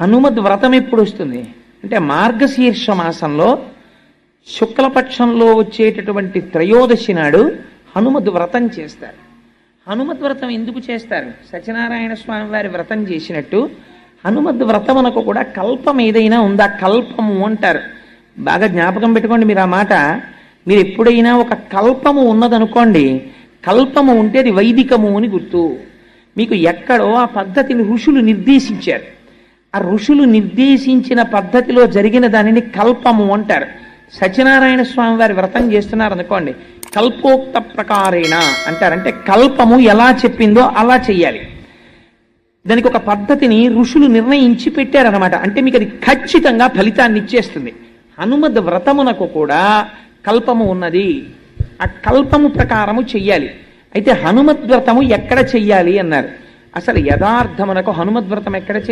హనుమద్ వ్రతం ఎప్పుడు వస్తుంది అంటే మార్గశీర్ష మాసంలో శుక్లపక్షంలో వచ్చేటటువంటి త్రయోదశి నాడు హనుమద్ వ్రతం చేస్తారు. హనుమద్ వ్రతం ఎందుకు చేస్తారు? సత్యనారాయణ స్వామి వారి వ్రతం చేసినట్టు హనుమద్ వ్రతమునకు కూడా కల్పం ఏదైనా ఉందా? కల్పము అంటారు. బాగా జ్ఞాపకం పెట్టుకోండి మీరు ఆ మాట. మీరు ఎప్పుడైనా ఒక కల్పము ఉన్నదనుకోండి, కల్పము ఉంటే అది వైదికము అని గుర్తు. మీకు ఎక్కడో ఆ పద్ధతిని ఋషులు నిర్దేశించారు. ఆ ఋషులు నిర్దేశించిన పద్ధతిలో జరిగిన దానిని కల్పము అంటారు. సత్యనారాయణ స్వామి వారి వ్రతం చేస్తున్నారు అనుకోండి, కల్పోక్త ప్రకారేణ అంటారు. అంటే కల్పము ఎలా చెప్పిందో అలా చెయ్యాలి. దానికి ఒక పద్ధతిని ఋషులు నిర్ణయించి పెట్టారనమాట. అంటే మీకు అది ఖచ్చితంగా ఫలితాన్ని ఇచ్చేస్తుంది. హనుమద్ వ్రతమునకు కూడా కల్పము ఉన్నది. ఆ కల్పము ప్రకారము చెయ్యాలి. అయితే హనుమద్ వ్రతము ఎక్కడ చెయ్యాలి అన్నారు. అసలు యథార్థమునకు హనుమద్ వ్రతం ఎక్కడ చెయ్యాలి?